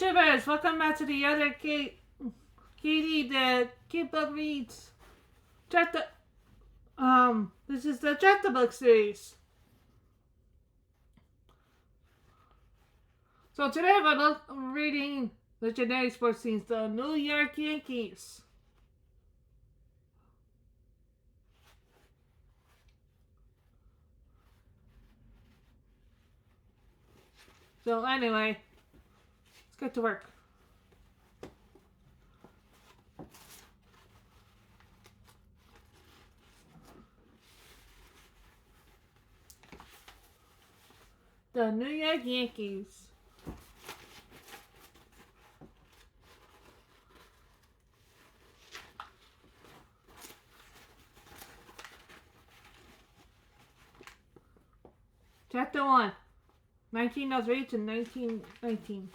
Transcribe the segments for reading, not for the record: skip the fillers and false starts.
YouTubers, welcome back to the other Katie the Kid Book Reads. This is the Check the Book series. So today I'm reading the generic sports teams, the New York Yankees. So anyway, let's get to work. The New York Yankees. Chapter 1, 1903 to 1919.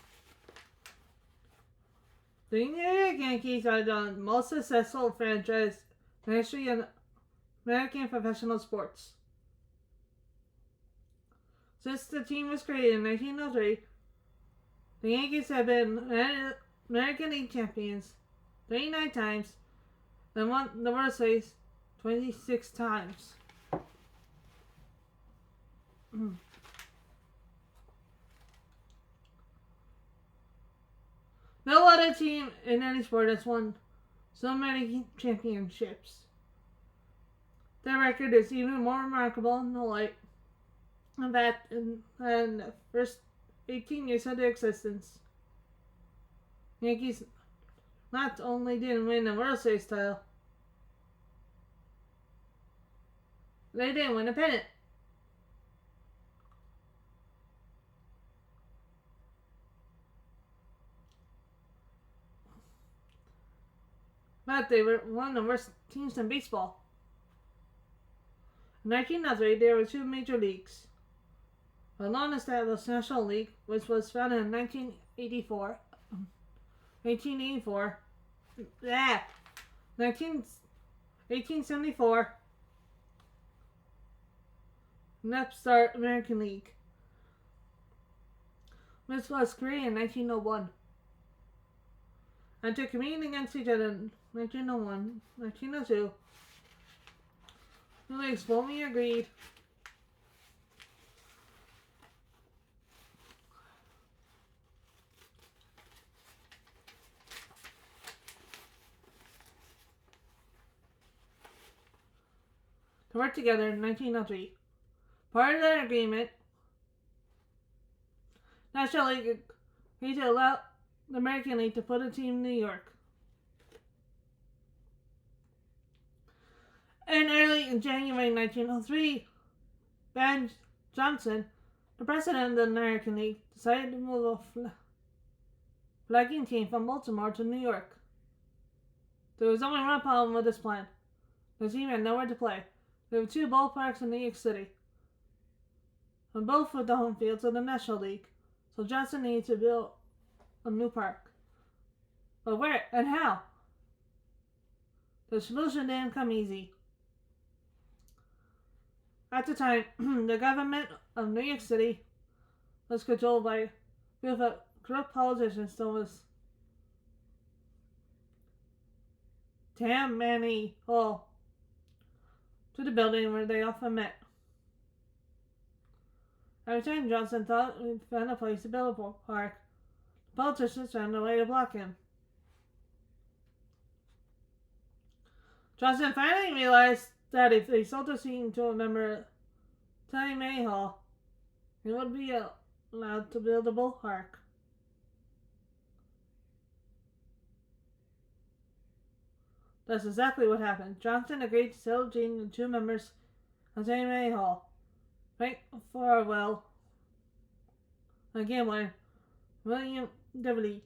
The New York Yankees are the most successful franchise in the history of American professional sports. Since the team was created in 1903, the Yankees have been American League champions 39 times and won the World Series 26 times. No other team in any sport has won so many championships. Their record is even more remarkable in the light of that in the first 18 years of their existence. Yankees not only didn't win the World Series title, they didn't win a pennant. But they were one of the worst teams in baseball. In 1903, there were two major leagues. The long-established National League, which was founded in 1884, 1874, and upstart American League, which was created in 1901. After competing against each other in 1901, 1902, the leagues formally agreed to work together in 1903. Part of that agreement, National League agreed to allow the American League to put a team in New York. And early in January 1903, Ben Johnson, the president of the American League, decided to move a flagging team from Baltimore to New York. There was only one problem with this plan. The team had nowhere to play. There were two ballparks in New York City, and both were the home fields of the National League, so Johnson needed to build a new park. But where and how? The solution didn't come easy. At the time, the government of New York City was controlled by a group of corrupt politicians known as Tammany Hall, to the building where they often met. Every time Johnson thought he'd found a place to build a park, the politicians found a way to block him. Johnson finally realized that if they sold the team to a member of Tammany Hall, he would be allowed to build a ballpark. That's exactly what happened. Johnson agreed to sell the team to two members of Tammany Hall, Frank Farwell, again one William W.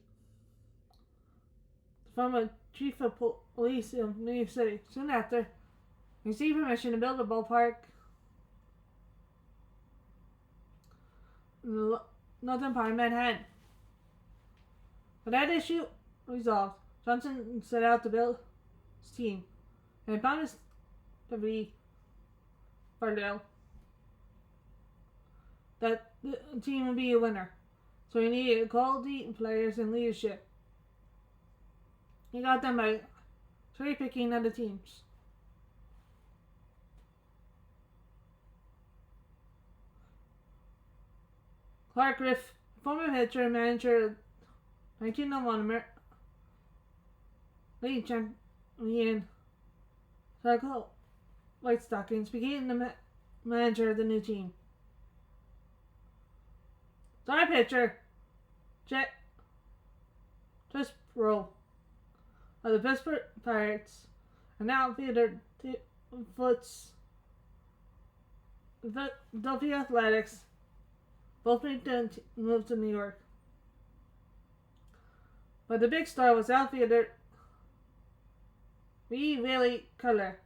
the former chief of police of New York City. Soon after, he received permission to build a ballpark in the northern part of Manhattan. With that issue resolved, Johnson set out to build his team and promised to be Farwell that the team would be a winner. so he needed quality players and leadership. He got them by cherry picking other teams. Clark Griff, former pitcher and manager of 1901 league champion Chicago White Stockings, became the manager of the new team. Star pitcher Just Rowe of the Pittsburgh Pirates, and outfielder Foots Philadelphia Athletics, both made the move to New York. But the big star was outfielder Willie Keller,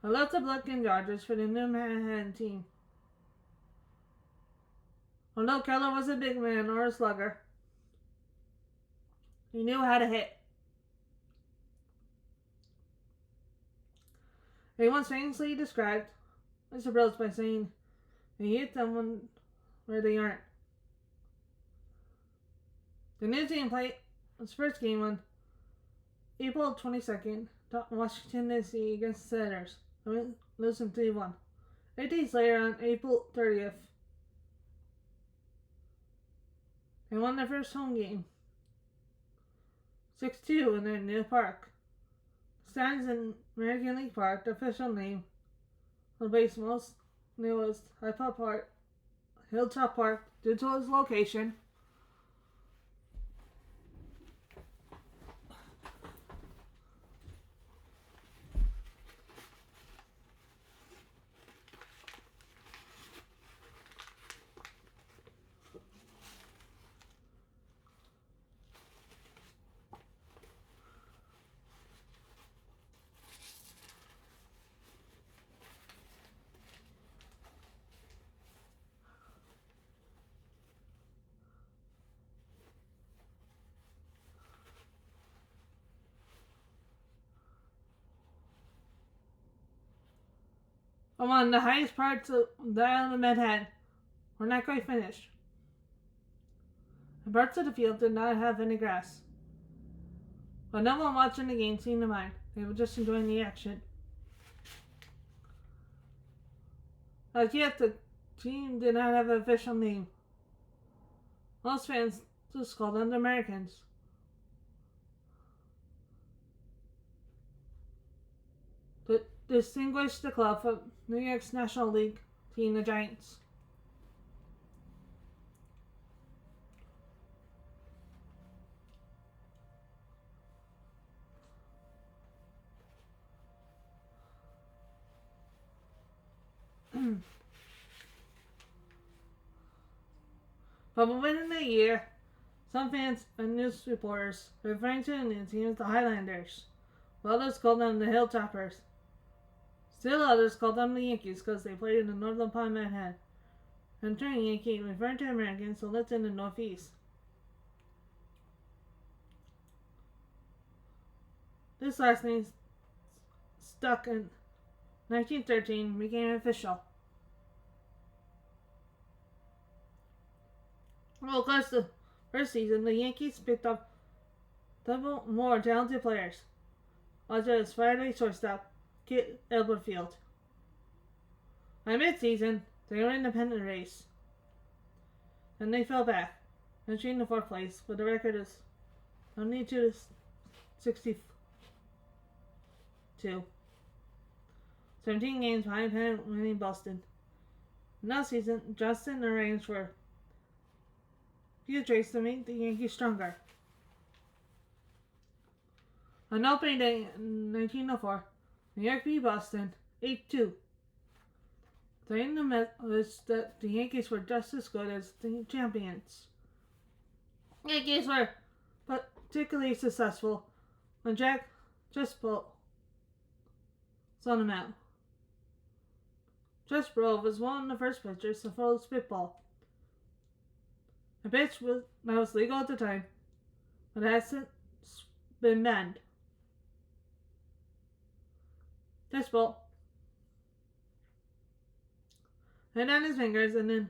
who left the Brooklyn Dodgers for the New Manhattan team. Although Keller was a big man or a slugger, he knew how to hit. He once famously described his approach by saying he hit them where they aren't. The new team played its first game on April 22nd, Washington, D.C. against the Senators, losing 3-1. 8 days later, on April 30th, they won their first home game, 6-2 in their new park. Stands in American League Park, the official name of the baseball's newest Hilltop Park, due to its location. Among the highest parts of the island of Manhattan were not quite finished, and parts of the field did not have any grass. But no one watching the game seemed to mind. They were just enjoying the action. As yet, the team did not have an official name. Most fans just called them the Americans. To distinguish the club from New York's National League team, the Giants. But within a year, some fans and news reporters referring to the new team as the Highlanders, while others called them the Hilltoppers. Still others called them the Yankees because they played in the northern part of Manhattan, and term Yankee referring to Americans who lived in the Northeast. This last name stuck in 1913 became official. Well, of course, the first season, the Yankees picked up double more talented players, such as Friday shortstop Kit Elberfield. By mid-season, they were in the pennant race, and they fell back, finishing in fourth place with a record of 72-62. 17 games behind pennant winning Boston. In that season, Justin arranged for few trades to make the Yankees stronger. On opening day in 1904, New York beat Boston 8-2. Saying the message that the Yankees were just as good as the champions. The Yankees were particularly successful when Jack Jespo on the mound. Jespo was one of the first pitchers to throw spitball. A pitch that was legal at the time, but has since been banned. Jespo hit on his fingers and then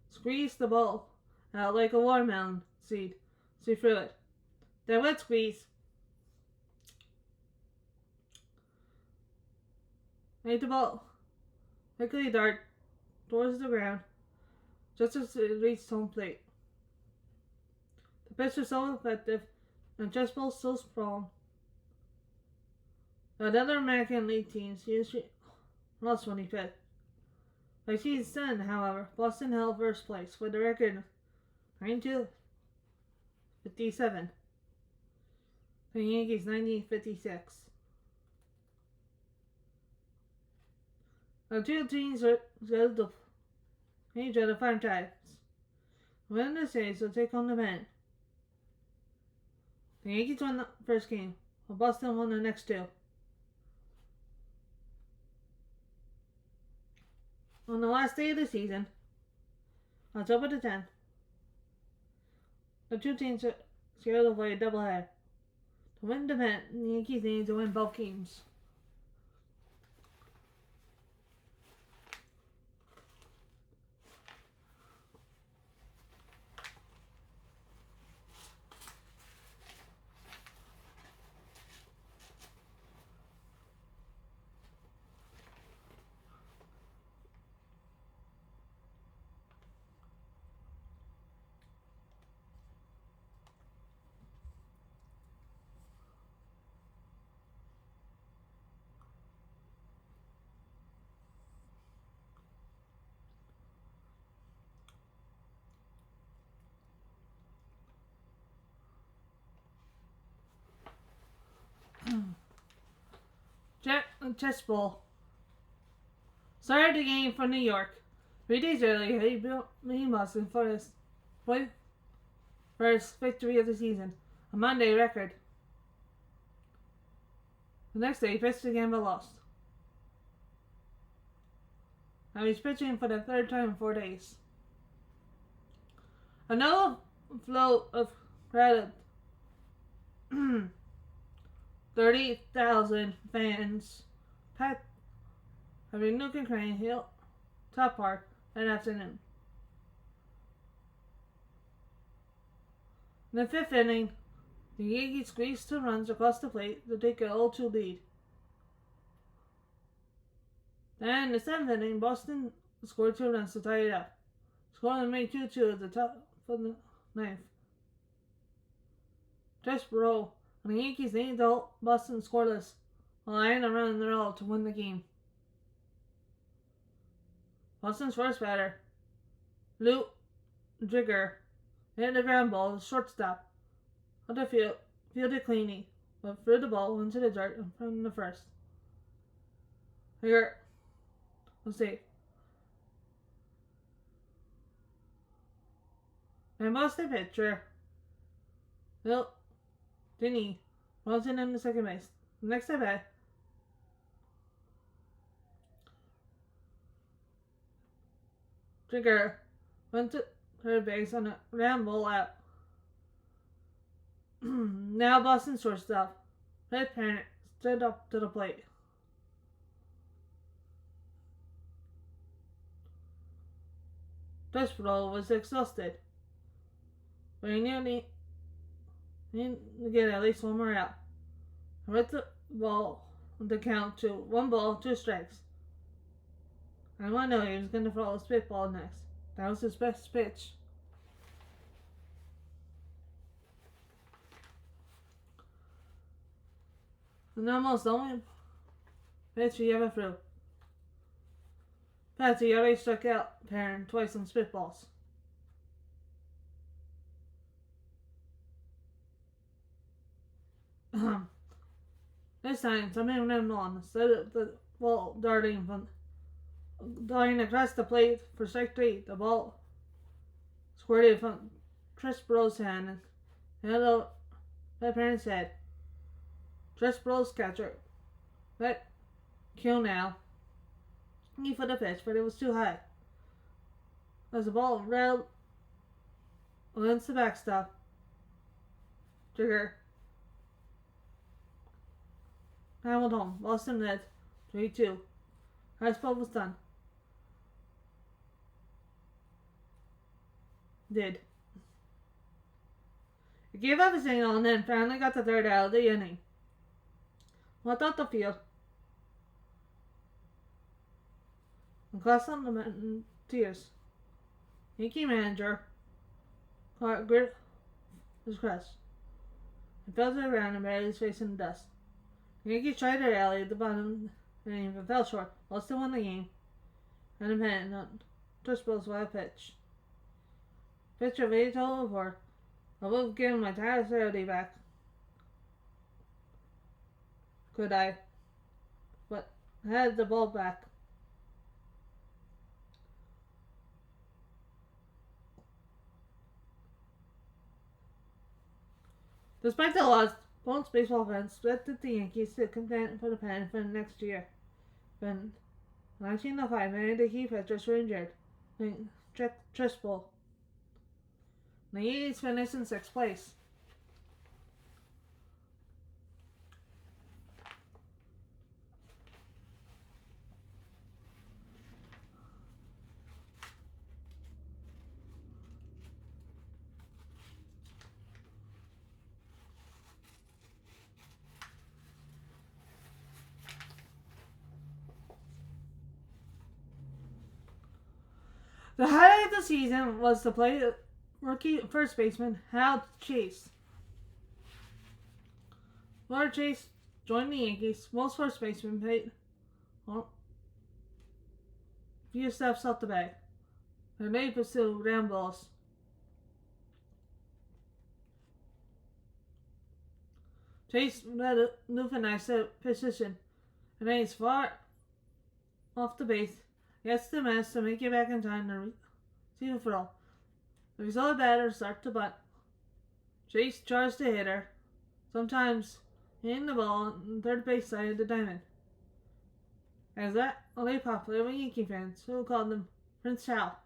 squeezed the ball out like a watermelon seed. See through it. Then wet squeeze. Make the ball quickly dart towards the ground just as it reached home plate. The pitch was so effective and chess ball so strong that other American League teams usually lost when he fit. By season 10, however, Boston held first place with a record 92-57. The Yankees 1956. The two teams are scheduled to play each other 5 times. The winner of the series will take on the men. The Yankees won the first game, while Boston won the next 2. On the last day of the season, October the 10th, the two teams are scheduled to play a doubleheader. To win the event, the Yankees need to win both games. Chess ball started the game for New York. 3 days earlier, he beat Boston for his first victory of the season, a Monday record. The next day, he pitched again but lost. Now he's pitching for the 3rd time in 4 days. Another flow of crowd 30,000 fans packed having Nook and Crane Hill Top Park that afternoon. In the 5th inning, the Yankees squeezed 2 runs across the plate to take an 0-2 lead. Then in the 7th inning, Boston scored 2 runs to tie it up. Scoring made 2-2 at the top of the 9th. Just row, and the Yankees needed to hold Boston scoreless while iron a run in the row to win the game. Boston's first batter, Lou Jigger, hit the ground ball to shortstop of the field, fielded cleanly, but threw the ball into the dirt in front of the first. Jigger was safe. And Boston pitcher, Bill Denny, was in the second base. Next at bat, Jigger went to third base on a ground ball out. Now Boston shortstop, Red Parent, stood up to the plate. Desperado was exhausted, but he needed to get at least one more out. I read the ball the count to 1 ball, 2 strikes. I want to know he was going to throw a spitball next. That was his best pitch. And almost the only pitch he ever threw. Patsy already struck out Perrin twice on spitballs. This time, something went wrong. Instead of the ball darting across the plate for strike 3, the ball squirted from Trisbro's hand and hit over Perrin's head. Trisbro's catcher, let kill now. He for the pitch, but it was too high. As the ball railed against the backstop, Jigger traveled home. Boston led 3-2. High spell was done. Did. They gave up a single and then finally got the third out of the inning. What out the field? And cost them the tears. Yankee manager caught grit his crest and fell to the ground and buried his face in the dust. The Yankees tried to rally at the bottom of the inning but fell short, lost to win the game, and a pennant on Trishbill's wild pitch. Pitcher made total for I will give my entire Saturday back. Could I? But I had the ball back. Despite the loss, Bones baseball fans expected the Yankees to contend for the pennant for the next year. But in 1905, many of the key pitchers were injured, including Trishbill. The Yankees finished in 6th place. The highlight of the season was the play of rookie first baseman Hal Chase. Lord Chase joined the Yankees. Most first basemen played few steps up the bag. They may pursue ground balls. Chase led a Newfoundland position and aims far off the base. Gets the miss to make it back in time to receive a throw. The result of batter start to bunt. Chase charged the hitter, sometimes hitting the ball on the third base side of the diamond. As that, only popular with Yankee fans who called him Prince Hal.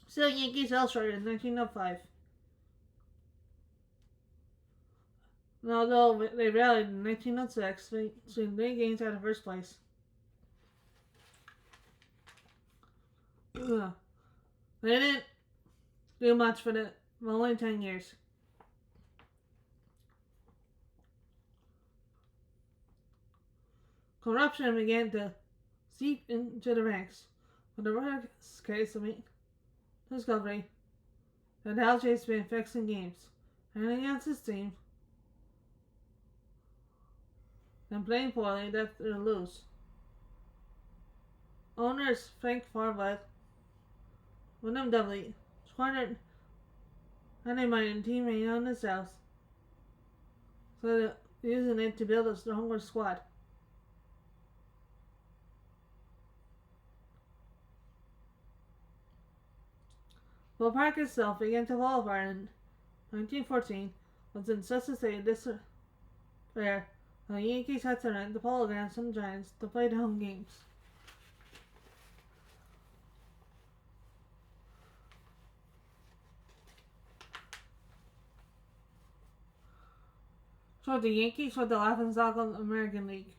Still, Yankees fell short in 1905. And although they rallied in 1906, they soon 3 games out of first place. They didn't do much for the following 10 years. Corruption began to seep into the ranks. With the worst case of discovery that Hal Chase had been fixing games and against his team and playing poorly that they lose. Owners Frank Farwell, William W. squandered any money and teammate on his house, so they're using it to build a stronger squad. Ballpark itself began to fall apart in 1914 was necessitated this fair. The Yankees had to rent the Polo Grounds from the Giants to play the home games. So the Yankees were the laughingstock of the American League.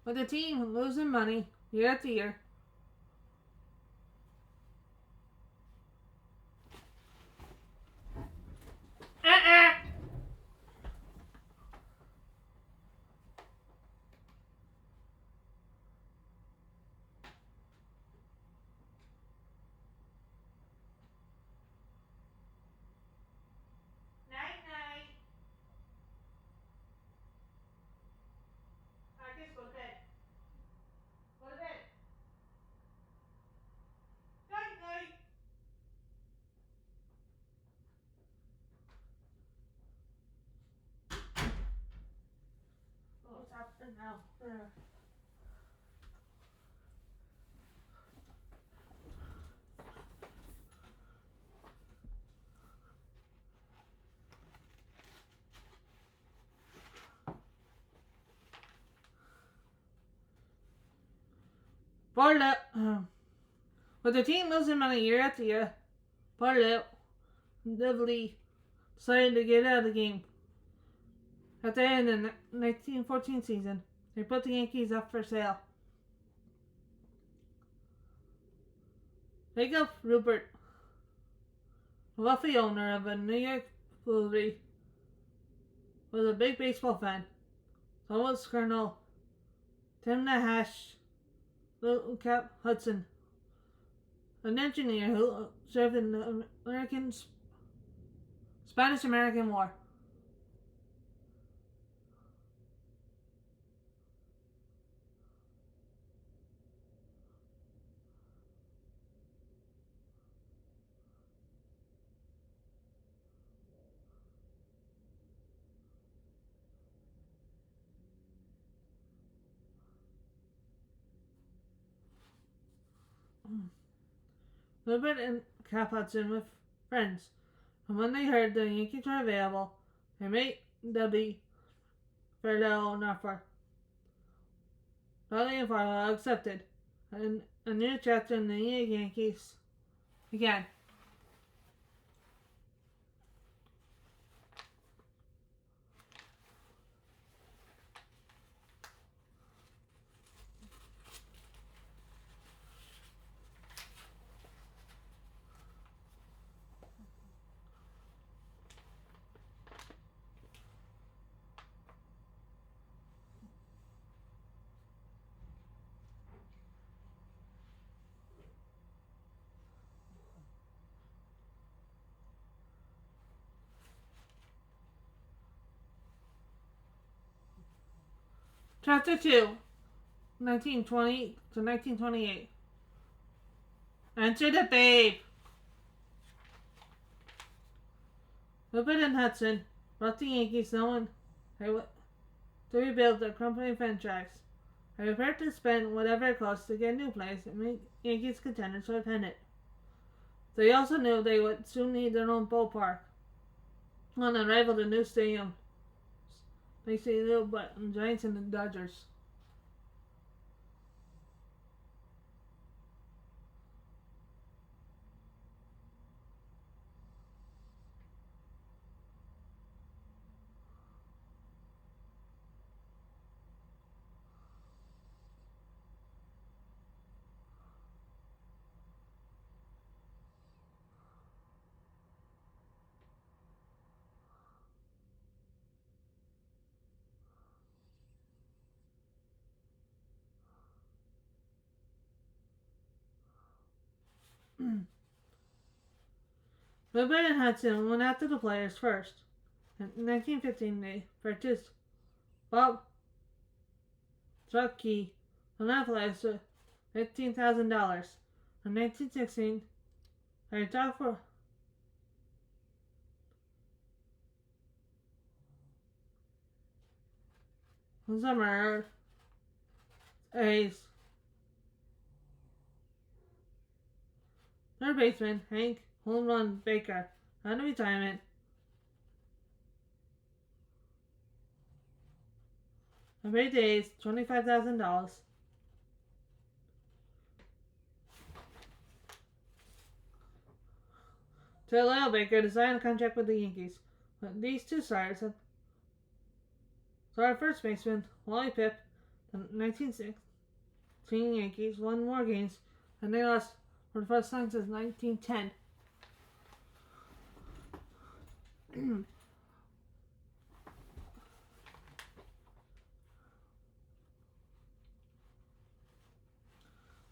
With the team losing money year after year, now. With the team losing money year after year, Bartlett inevitably decided to get out of the game. At the end of the 1914 season, they put the Yankees up for sale. Jacob Rupert, a wealthy owner of a New York brewery, was a big baseball fan. So was Colonel Tim Nahash Little Cap Hudson, an engineer who served in the Spanish-American War. Rupert and Cap Hudson were friends, and when they heard the Yankees were available, they made the farewell offer. Dudley and Farwell accepted, and a new chapter in the Yankees began. Chapter 2, 1920 to 1928. Enter the Babe. Rupert and Hudson brought the Yankees knowing they would to rebuild their company franchise. They were prepared to spend whatever it cost to get new players and make Yankees contenders for a pennant. They also knew they would soon need their own ballpark. On arrival, the new stadium basically little but the Giants and the Dodgers. Rupert and Hudson went after the players first. In 1915, they purchased Bob Truckee from that place for $15,000. In 1916, they talked for summer A's third baseman Hank Home Run Baker out of retirement. Every day is $25,000. To allow Baker to sign a contract with the Yankees. But these two stars have started first baseman Wally Pipp, the 1916 Yankees won more games and they lost for the first time since 1910.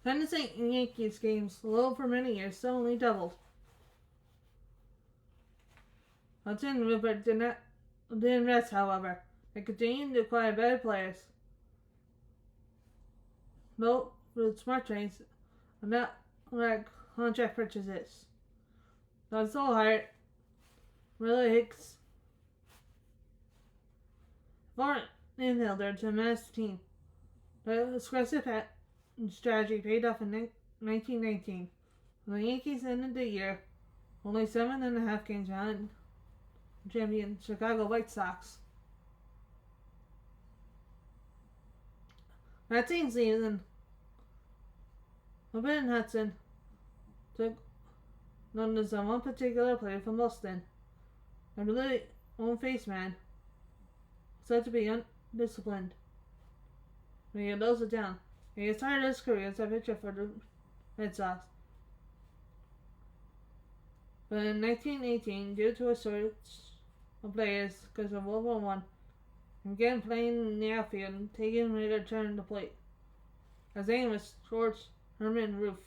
Tennessee Yankees games, low for many years, suddenly doubled. Hudson and Rupert didn't rest, however. They continued to acquire better players. No, with smart trades, and not like contract purchases. That's so hard. Really Hicks, foreign infielder to manage the team. The aggressive strategy paid off in 1919. When the Yankees ended the year only 7.5 games behind champion Chicago White Sox. That same season, Rupert and Hudson took notice of one particular player from Boston. A really own-faced man, said to be undisciplined. When he lows it down, he started his career as a pitcher for the Red Sox. But in 1918, due to a shortage of players because of World War One, he began playing in the outfield and taking a later turn at the plate. His name was George Herman Ruth,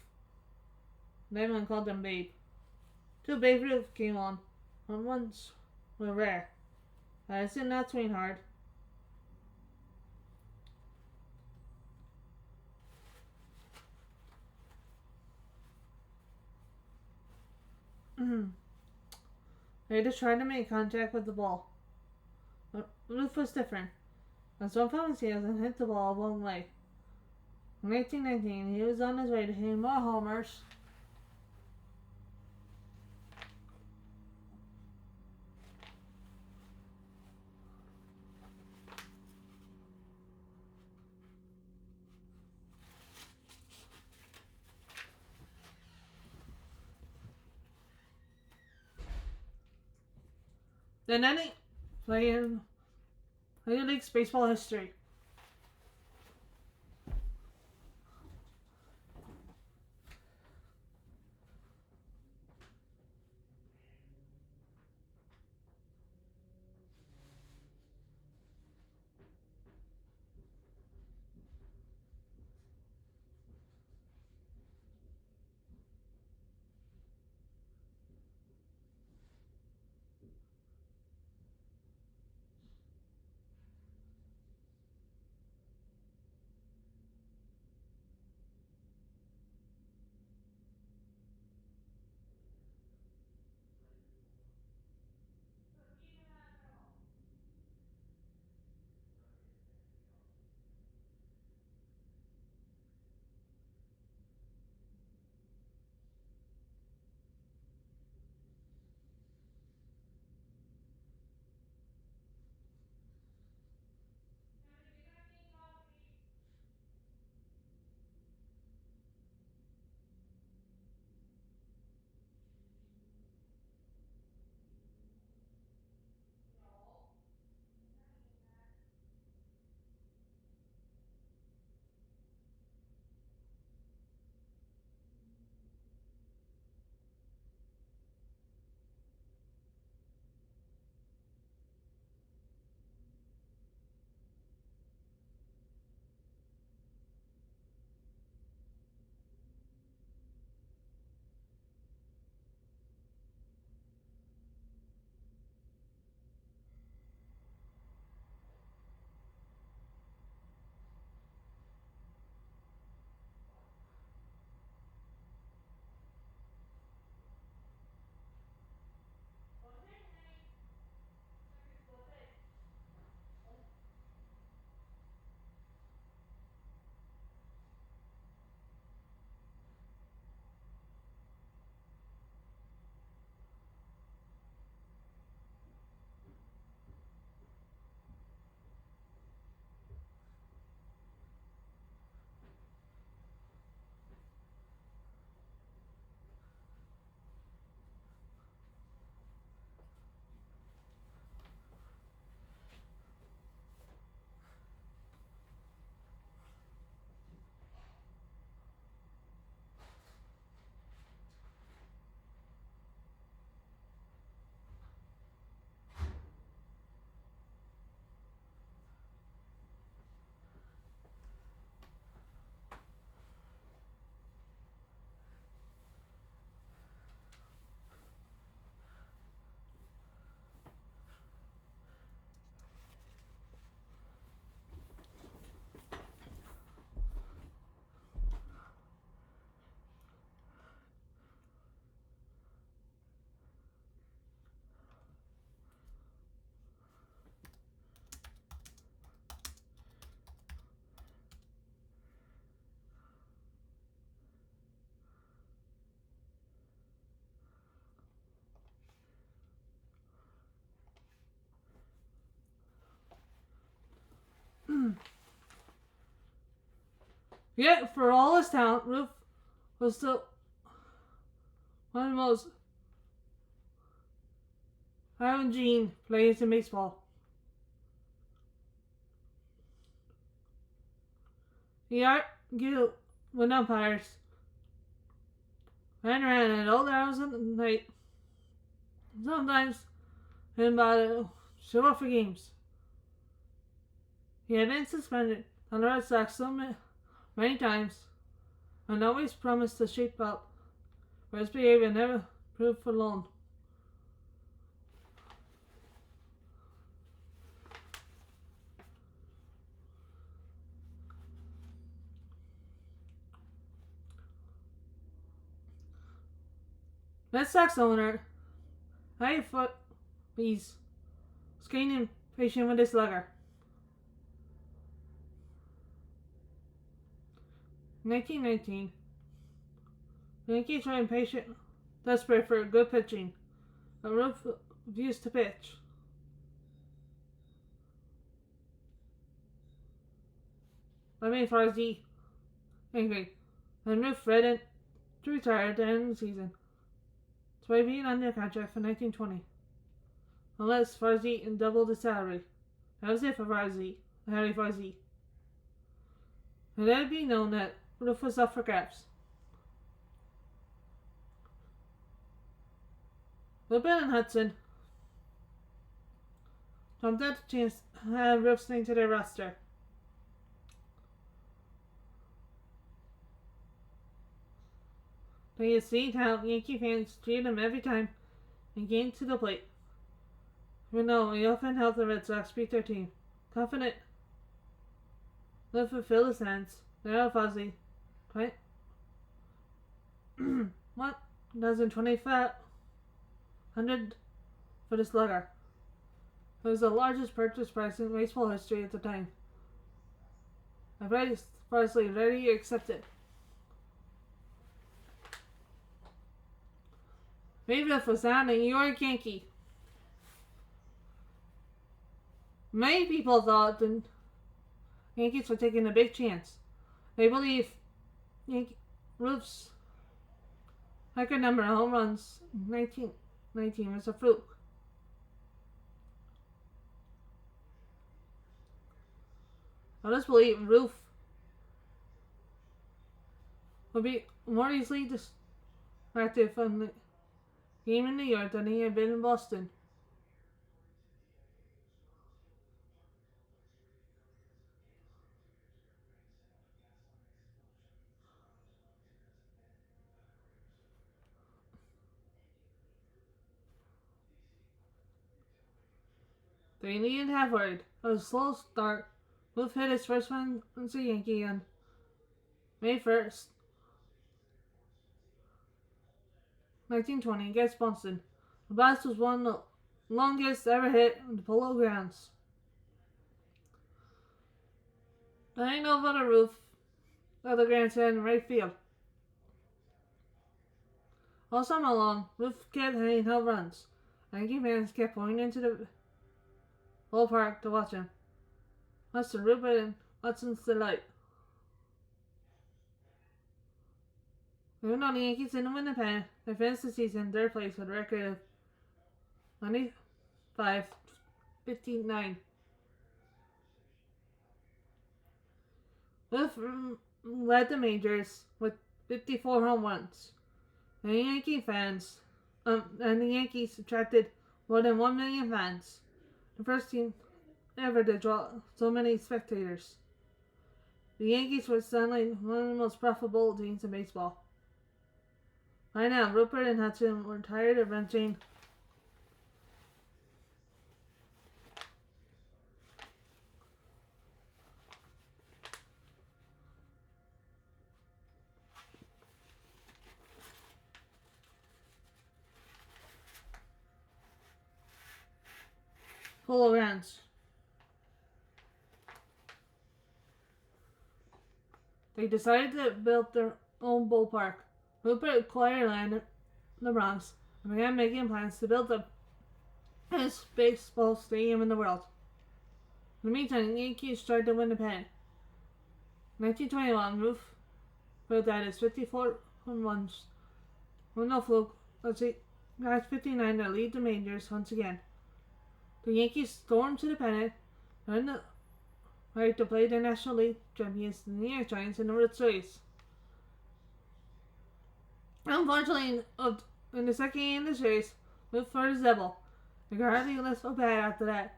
and everyone called him Babe. Till Babe Ruth came on, home runs were rare. I did not swing hard. They just tried to make contact with the ball. But Ruth was different. On some found his and hit the ball one way. In 1919, he was on his way to hitting more homers. Than any player in Major League Baseball history. Yet, for all his talent, Ruth was still one of the most Gene players in baseball. He argued with umpires, ran around at all hours of the night, sometimes in about 2 or 3 games. He had been suspended on the Red Sox many times and always promised a sheet belt, but his behavior never proved for long. Red Sox owner Highfoot Bees was getting impatient with his slugger. 1919, the Yankees were impatient, desperate for good pitching, but Ruth refused to pitch. That made Farzi angry, and Ruth threatened to retire at the end of the season, so he being under contract for 1920, unless Farzi doubled his salary. That was it for Harry Farzi. And let it be known that Ruth was up for grabs. But Ben and Hudson jumped at the chance to add Ruth's name to their roster. They had seen how Yankee fans treated him every time he came to the plate. Even though he often helped the Red Sox beat their team, confident Ruth would fill his hands. They're all fuzzy. 1,025 for the slugger. It was the largest purchase price in baseball history at the time. A price Farsley readily accepted. Mayfield was not a New York Yankee. Many people thought the Yankees were taking a big chance. They believe Ruth's record number of home runs in 1919 was a fluke. Others believe Ruth would be more easily distracted from the game in New York than he had been in Boston. They needn't have worried. It was a slow start. Ruth hit his first one as a Yankee on May 1st, 1920 against Boston. The blast was one of the longest ever hit on the Polo Grounds. The hang over the roof of the grandstand in right field. All summer long, Ruth kept hitting home runs. Yankee fans kept pouring into the ballpark to watch him. Much to Rupert and Hudson's delight. Even though the Yankees didn't win the pennant, they finished the season third place with a record of 95-59. Ruth led the majors with 54 home runs. And the Yankees attracted more than 1 million fans. The first team ever to draw so many spectators. The Yankees were suddenly one of the most profitable teams in baseball. By now, Rupert and Hudson were tired of wrenching Polo Grounds. They decided to build their own ballpark. Rupert acquired land in the Bronx and began making plans to build the best baseball stadium in the world. In the meantime, the Yankees tried to win the pennant. In 1921, Ruth wrote that his 54 home runs were no fluke, as he got 59 to lead the majors once again. The Yankees stormed to the pennant and earned the right to play the National League champions, the New York Giants, in the World Series. Unfortunately, in the second game of the series, Good for the Zebel. They got hardly less so bad after that.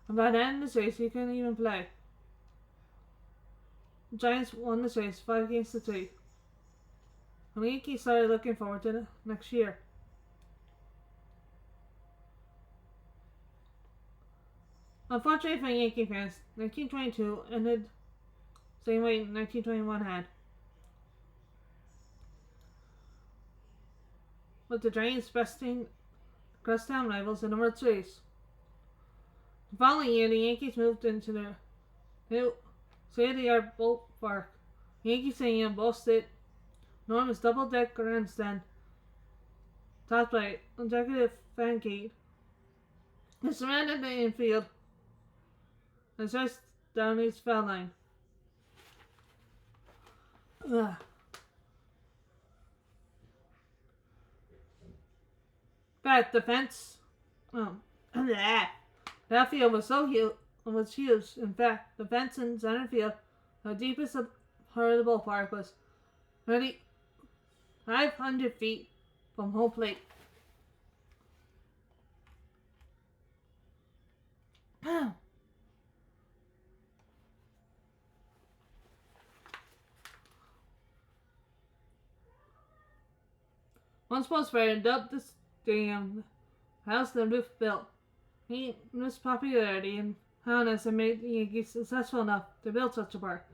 And by the end of the race, he couldn't even play. The Giants won the race 5-3. And the Yankees started looking forward to the next year. Unfortunately for Yankee fans, 1922 ended the same way 1921 had, with the Giants besting crosstown rivals in the World Series. The following year, the Yankees moved into their new state-of-the-art ballpark. Yankee Stadium boasted enormous double-deck grandstand topped by a decorative fan gate. It surrounded the infield and stretched down its foul line. Ugh. But the fence, that field was huge. In fact, the fence in center field, the deepest part of the ballpark, was nearly 500 feet from home plate. One sports writer dubbed the stadium the house the roof built. This popularity and honest had made the Yankees successful enough to build such a park.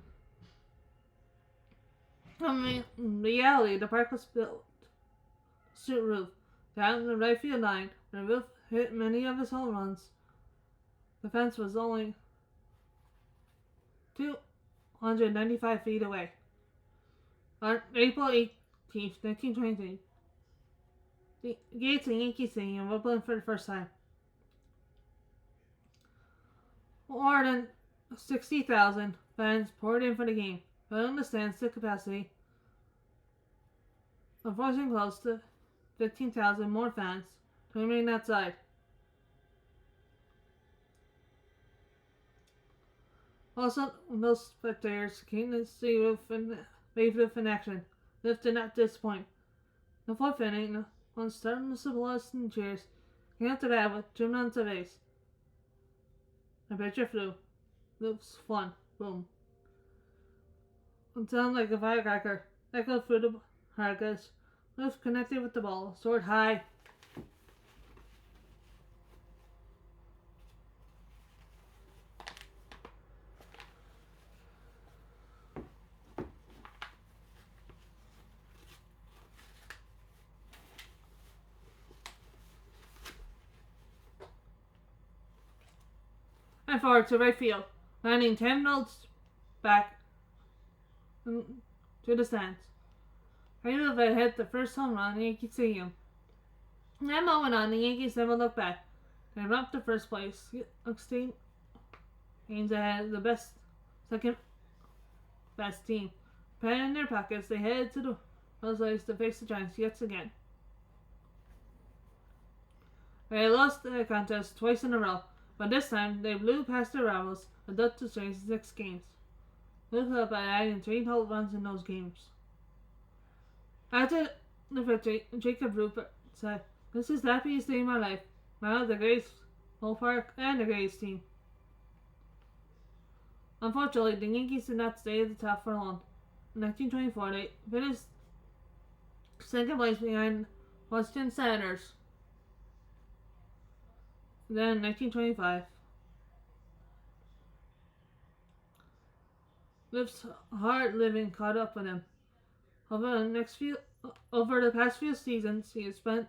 In reality, the park was built to roof down the right field line. The roof hit many of his home runs. The fence was only 295 feet away. On April 18th, 1923, the gates in Yankee Stadium opened for the first time. More than 60,000 fans poured in for the game, filling the stands to capacity, and forcing close to 15,000 more fans to remain outside. Also, those spectators came to see Babe Ruth in action. Ruth did not disappoint. The fourth inning, on starting the applause and cheers, came out to bat with 2 runs of ace. The pitcher flew. Ruth's fun. Boom. It sounded like a firecracker. Echoed through the Harkas. Ruth connected with the ball, soared high. And forward to right field, landing 10 notes back to the stands. Ruth had hit the first home run in Yankee Stadium. From that moment on, the Yankees never looked back. They romped to first place, 16 games ahead of the second best team. Pen in their pockets, they headed to the World Series to face the Giants yet again. They lost the contest twice in a row. But this time, they blew past their rivals and ducked the Giants in 6 games. Moved up by adding 3 total runs in those games. After the victory, Jacob Rupert said, "This is the happiest day of my life. Now the greatest ballpark and the greatest team." Unfortunately, the Yankees did not stay at the top for long. In 1924, they finished second place behind Washington Senators. Then, in 1925, Liv's hard living caught up with him. Over the past few seasons, he has spent a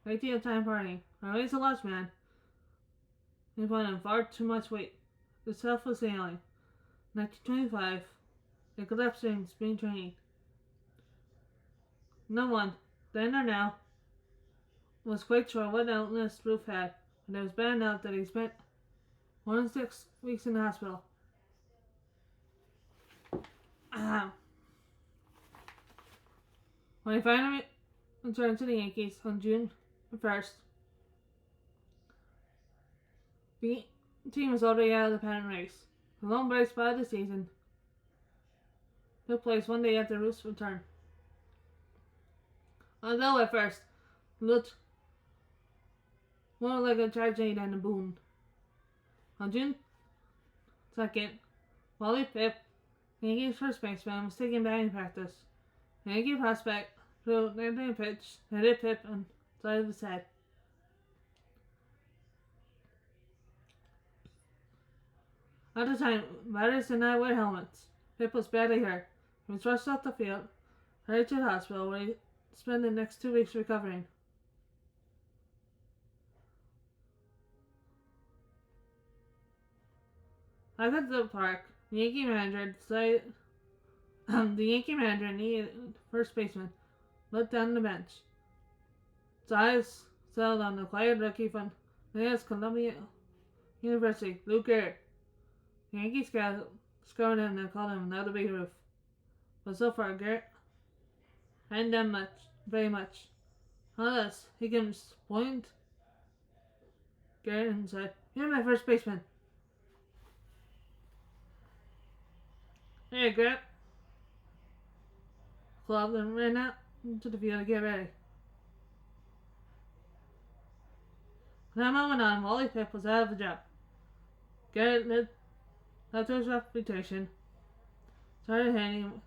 great deal of time partying. Although he's a large man, he put on far too much weight. His health was failing. In 1925, he collapsed during spring training. No one, then or now, was quite sure what illness Ruth had, but it was bad enough that he spent more than 6 weeks in the hospital. When he finally returned to the Yankees on June 1st, the team was already out of the pennant race. The lone bright spot of the season took place one day after Ruth's return. although at first it looked more like a tragedy than a boon. On June 2nd, Wally Pip, Yankees first baseman, was taking batting practice. The Yankee prospect threw a pitch that hit Pip on the side of his head. At the time, batters did not wear helmets. Pip was badly hurt. He was rushed off the field, hurried to the hospital where he spent the next 2 weeks recovering. At the park, the Yankee manager needed first baseman, looked down the bench. His eyes settled on the quiet rookie from Columbia University, Luke Garrett. The Yankees scouted him and called him another Babe Ruth. But so far, Garrett hadn't done very much. Unless Higgins pointed Garrett and said, "You're my first baseman." "Hey, Garrett." Club and ran out into the field to get ready. From that moment on, Wally Pip was out of a job. Garrett lived up to his reputation, started hitting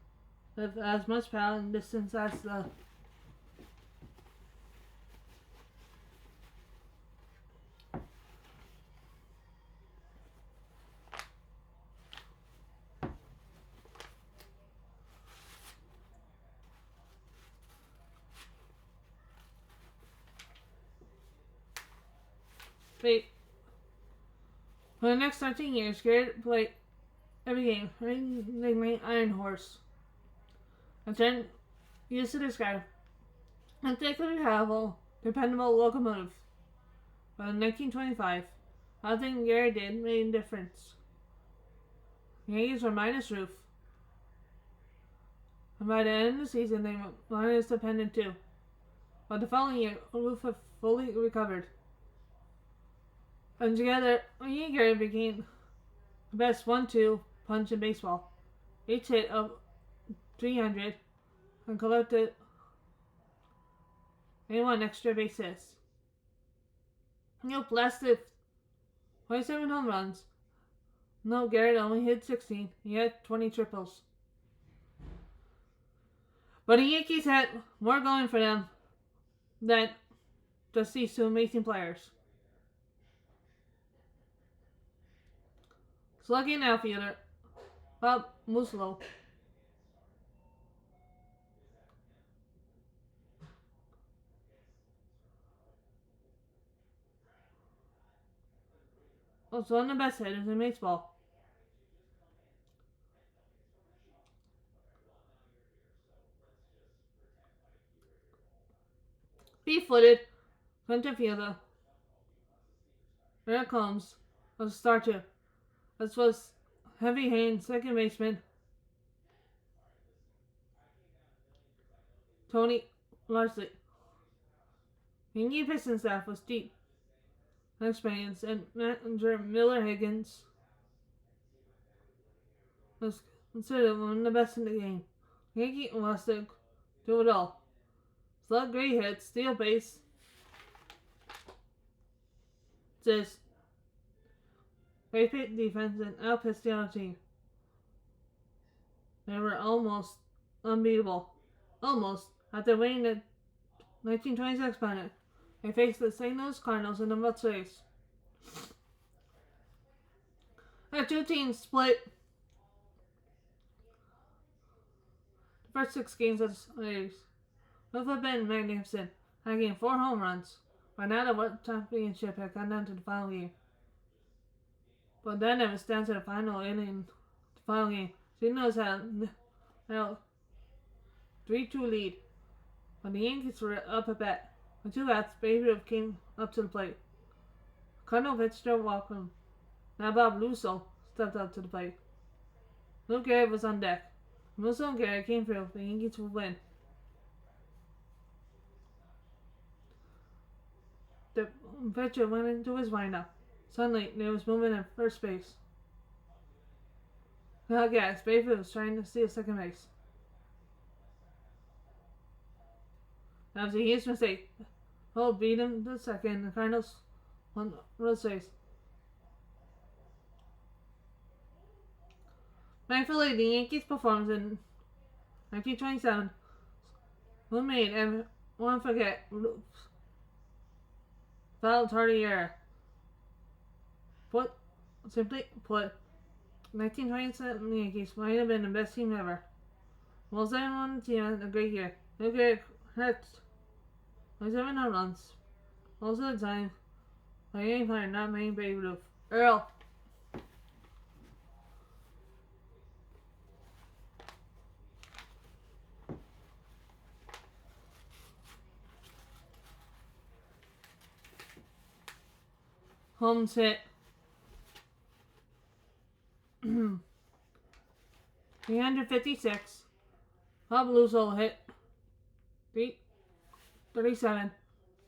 with as much power and distance as the Wait. For the next 13 years, Garrett played every game, nicknamed Iron Horse. And then used to describe a particularly powerful, dependable locomotive. But in 1925, nothing Garrett did made a difference. The Yankees were minus Ruth. And by the end of the season, they were minus the pennant too. But the following year, Ruth had fully recovered. And together, Garrett became the best 1-2 punch in baseball. Each hit of 300 and collected 81 extra base hits. He blasted 27 home runs. No, Garrett only hit 16. He had 20 triples. But the Yankees had more going for them than just these two amazing players. Slugging outfielder Bob Muslow was one of the best hitters in baseball. Fleet-footed center fielder Eric Holmes was a star too, as was Heavy Haynes second baseman Tony Larsley. The Yankee pitching staff was deep and experienced, and manager Miller Higgins was considered one of the best in the game. Yankee was to do it all. Slug, great hits, steal base, assists, great defense, and outpitched the other team. They were almost unbeatable. Almost. After winning the 1926 pennant, they faced the St. Louis Cardinals in the World Series. The two teams split the first 6 games of the series. Both have been magnificent, having 4 home runs. By now, the World Championship had gone down to the final game. But then it was down to the final inning. The final game. St. Louis had a 3-2 lead. When the Yankees were up a bat, with 2 outs, Babe Ruth came up to the plate. Cardinal pitcher walked him. Now Bob Lusso stepped up to the plate. Luke Garrett was on deck. Lusso and Garrett came through. The Yankees would win. The pitcher went into his windup. Suddenly, there was movement at first base. Without gas, Babe was trying to steal second base. That was a huge mistake. Oh, beat him the second. The Cardinals won World Series. Thankfully, the Yankees' performance in 1927 was made everyone forget Val's Hardy era. Simply put, 1927 Yankees might have been the best team ever. Most everyone on the team had a great year. They get hurt by 7 home runs. Most of the time, by any player, not many Babe Ruth. Earl. Holmes hit 356. Bob Luso hit 337.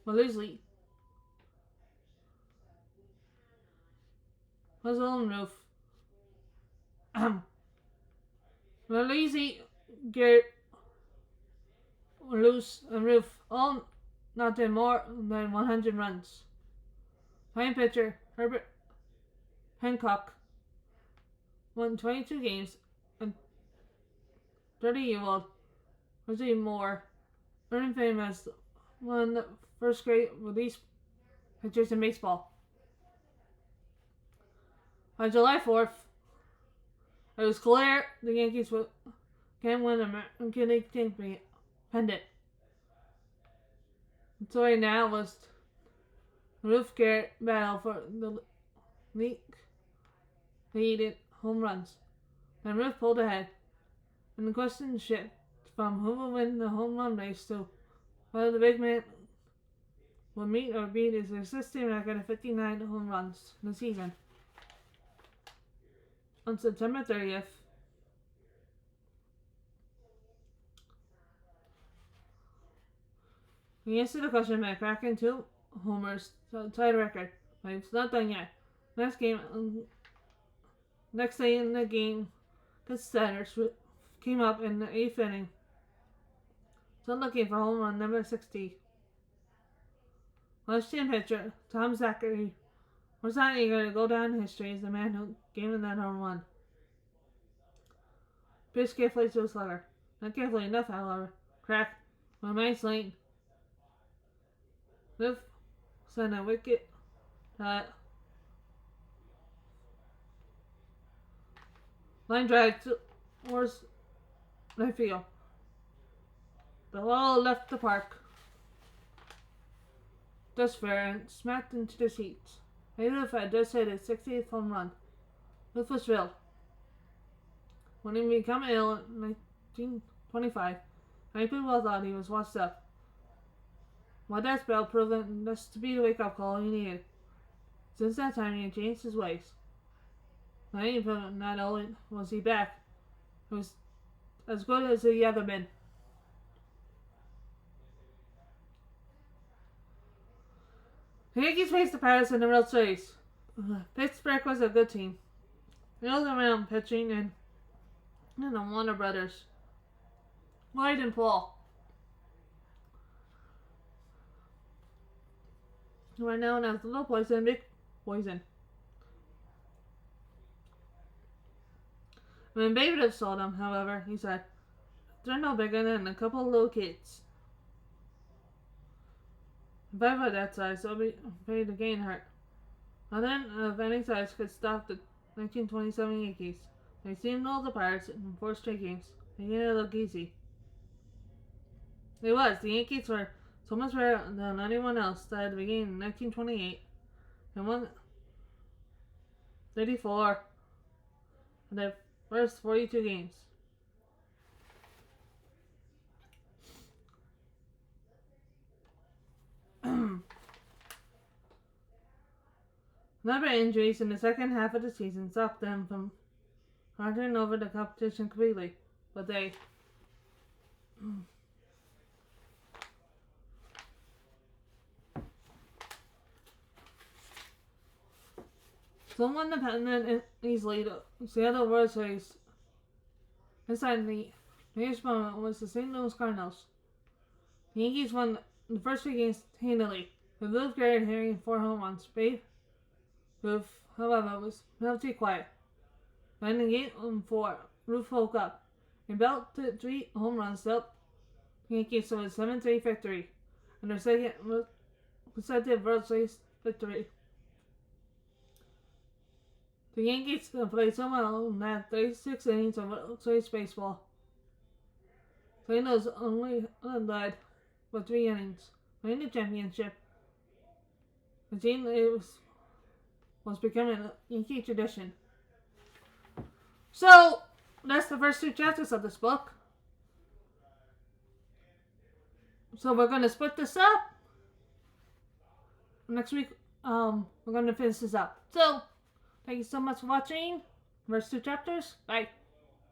Belushi was on roof. Belushi, Garrett, Loose, and Roof all not did more than 100 runs. Prime pitcher Herbert Hancock won 22 games, and 30-year-old Rosie Moore earned fame as one of the first great release pitchers in baseball. On July 4th, it was clear the Yankees can't win the American League championship pennant. So right now was the Ruth Garrett battle for the league lead in home runs. Then Ruth pulled ahead, and the question shifted from who will win the home run race to whether the big man will meet or beat his existing record of 59 home runs in the season. On September 30th, he answered the question by cracking 2 homers to tie the record, but it's not done yet. Next day in the game, the Steelers came up in the 8th inning, still looking for home run number 60. Washington pitcher Tom Zachary was not eager to go down in history as the man who gave him that home run. Pitch carefully to a slugger. Not carefully enough, however. Crack. One nice lane. Lift sent a wicket line drive towards right field. The ball left the park just fair and smacked into the seats. Maybe if I just hit his 60th home run. Ruth was thrilled. When he became ill in 1925, many people thought he was washed up. Well, that spell proved just to be the wake-up call he needed. Since that time, he had changed his ways. Not only was he back, he was as good as he ever been. The Yankees faced the Pirates in the World Series. Pittsburgh was a good team. They all around pitching and the Warner Brothers. Lloyd and Paul, who are known as Little Poison and Big Poison. When Babe Ruth saw them, however, he said, "They're no bigger than a couple of little kids. If I were that size, I'd be afraid to gain hurt." Nothing of any size could stop the 1927 Yankees. They steamrolled the Pirates in 4 straight games, making it look easy. It was. The Yankees were so much better than anyone else that had begun in 1928 and won 34 of their first 42 games. Number injuries in the second half of the season stopped them from turning over the competition completely, but they still won the pennant easily to Seattle World Series. Inside the biggest moment was the St. Louis Cardinals. The Yankees won the first 3 games handily, with Luke Garrett hitting 4 home runs. Babe Ruth, however, was relatively quiet. Then in Game 4, Ruth woke up and belted 3 home runs to help the Yankees to a 7-3 victory and their second consecutive World Series victory. The Yankees played so well in that 36 innings of World Series baseball. St. Louis only led for 3 innings, winning the championship. The team was becoming a Yankee tradition. So, that's the first 2 chapters of this book. So we're going to split this up. Next week, we're going to finish this up. So, thank you so much for watching. First 2 chapters. Bye.